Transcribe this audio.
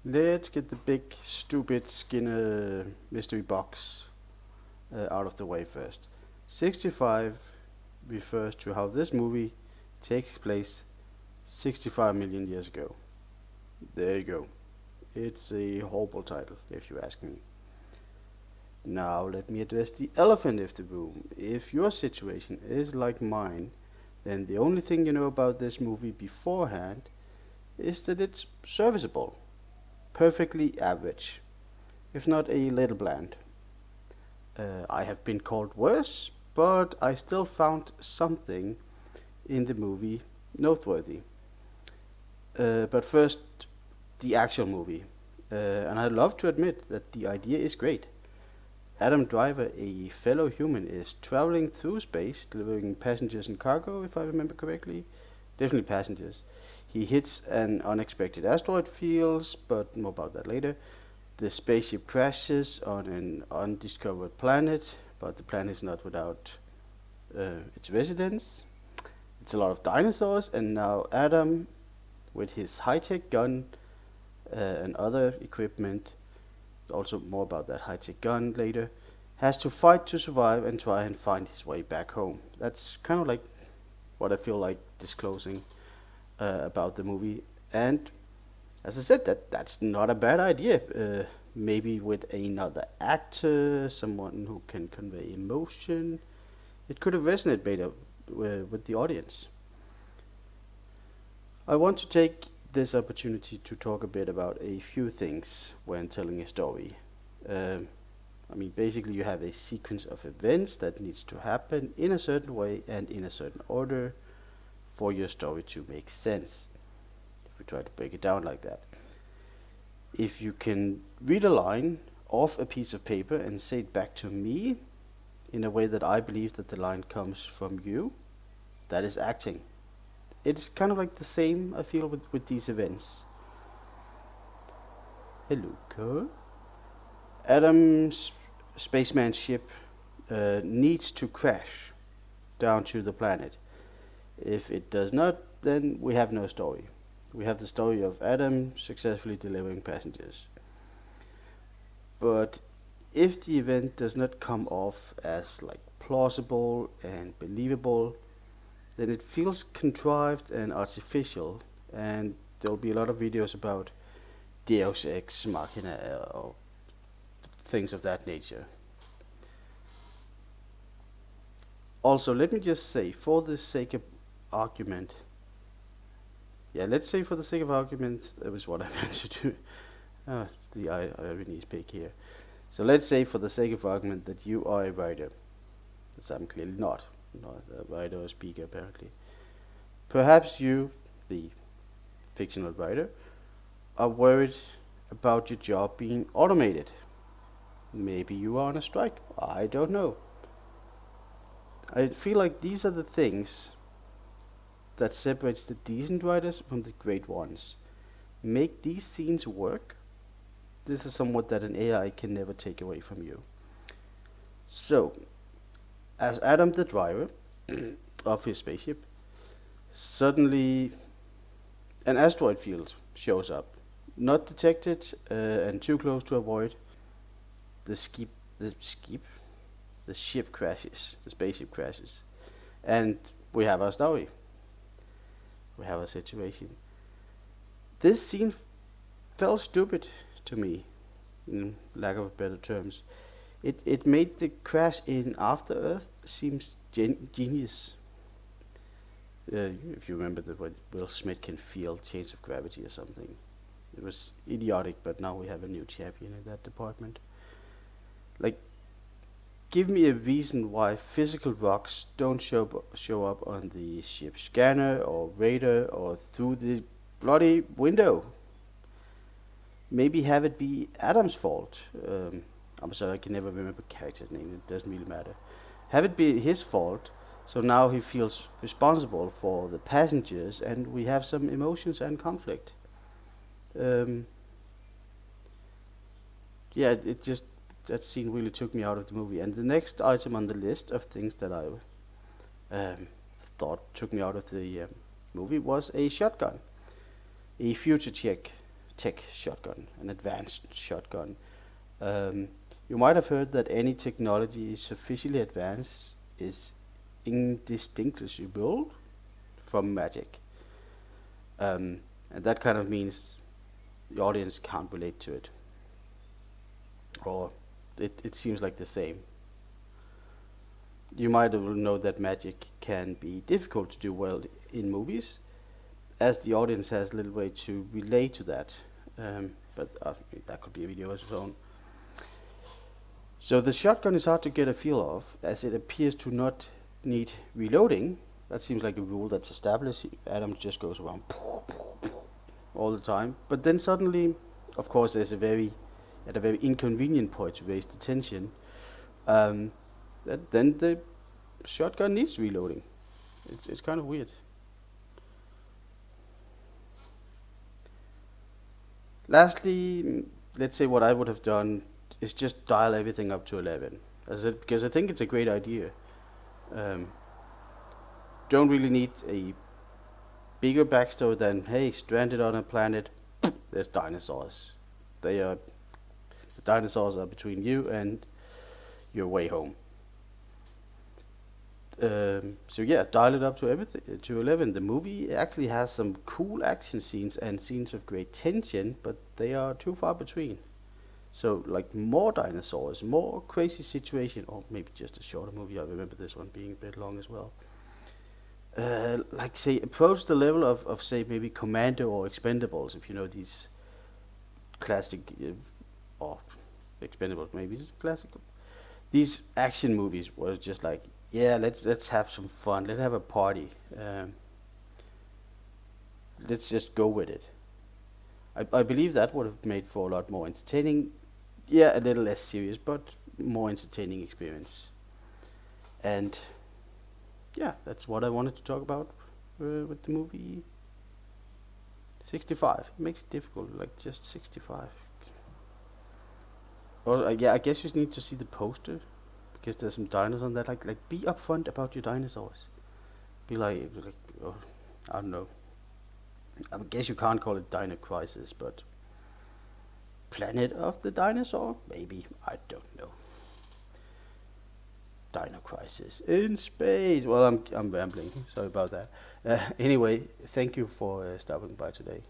Let's get the big, stupid Skinner mystery box out of the way first. 65 refers to how this movie takes place 65 million years ago. There you go. It's a horrible title, if you ask me. Now, let me address the elephant in the room. If your situation is like mine, then the only thing you know about this movie beforehand is that it's serviceable, perfectly average, if not a little bland. I have been called worse, but I still found something in the movie noteworthy. But first, the actual movie. And I love to admit that the idea is great. Adam Driver, a fellow human, is traveling through space, delivering passengers and cargo, if I remember correctly. Definitely passengers. He hits an unexpected asteroid field, but more about that later. The spaceship crashes on an undiscovered planet, but the planet is not without its residents. It's a lot of dinosaurs, and now Adam, with his high-tech gun and other equipment, also more about that high-tech gun later, has to fight to survive and try and find his way back home. That's kind of like what I feel like disclosing about the movie. And as I said, that's not a bad idea. Maybe with another actor, someone who can convey emotion, it could have resonated better with the audience. I want to take this opportunity to talk a bit about a few things when telling a story. Um, basically, you have a sequence of events that needs to happen in a certain way and in a certain order for your story to make sense. If we try to break it down like that, if you can read a line off a piece of paper and say it back to me in a way that I believe that the line comes from you, that is acting. It's kind of like the same I feel with these events. Hello, Kurt. Adam's spaceman ship needs to crash down to the planet. If it does not, then we have no story. We have the story of Adam successfully delivering passengers. But if the event does not come off as like plausible and believable, then it feels contrived and artificial, and there'll be a lot of videos about Deus Ex Machina or things of that nature. Also, let me just say, for the sake of argument, let's say for the sake of argument, that was what I meant to do. The irony is big here. So let's say for the sake of argument that you are a writer, as I'm clearly not a writer or speaker apparently. Perhaps you, the fictional writer, are worried about your job being automated. Maybe you are on a strike. I don't know. I feel like these are the things that separates the decent writers from the great ones. Make these scenes work. This is somewhat that an AI can never take away from you. So, as Adam the driver of his spaceship, suddenly an asteroid field shows up, not detected and too close to avoid. The ship crashes, the spaceship crashes, and we have our story. We have a situation. This scene felt stupid to me, in lack of better terms. It made the crash in After Earth seems genius. If you remember that Will Smith can feel change of gravity or something. It was idiotic, but now we have a new champion in that department. Like, give me a reason why physical rocks don't show up on the ship's scanner or radar or through the bloody window. Maybe have it be Adam's fault. I'm sorry, I can never remember character's name. It doesn't really matter. Have it be his fault. So now he feels responsible for the passengers, and we have some emotions and conflict. Um, it just that scene really took me out of the movie. And the next item on the list of things that I thought took me out of the movie was a shotgun, a future check tech shotgun, an advanced shotgun. Um, you might have heard that any technology sufficiently advanced is indistinguishable from magic. And that kind of means the audience can't relate to it, or it seems like the same. You might know that magic can be difficult to do well in movies, as the audience has little way to relate to that. But that could be a video as its own. So the shotgun is hard to get a feel of, as it appears to not need reloading. That seems like a rule that's established. Adam just goes around all the time. But then suddenly, of course, there's at a very inconvenient point to raise the tension. Um, then the shotgun needs reloading. It's kind of weird. Lastly, let's say what I would have done is just dial everything up to 11, because I think it's a great idea. Um, don't really need a bigger backstory than, hey, stranded on a planet, there's dinosaurs. The dinosaurs are between you and your way home. So yeah, dial it up to everything to 11. The movie actually has some cool action scenes and scenes of great tension, but they are too far between. So like more dinosaurs, more crazy situation, or maybe just a shorter movie. I remember this one being a bit long as well. Like say approach the level of say maybe Commando or Expendables, if you know these classic or Expendables, maybe it's classic. These action movies were just like, yeah, let's have some fun, let's have a party, let's just go with it. I believe that would have made for a lot more entertaining, yeah, a little less serious, but more entertaining experience. And yeah, that's what I wanted to talk about with the movie 65. It makes it difficult, like just 65. Or yeah, I guess you just need to see the poster because there's some dinosaurs on that. Like be upfront about your dinosaurs. Be like oh, I don't know. I guess you can't call it Dino Crisis, but Planet of the Dinosaur, maybe. I don't know. Dino Crisis in space. Well, I'm rambling. Sorry about that. Anyway, thank you for stopping by today.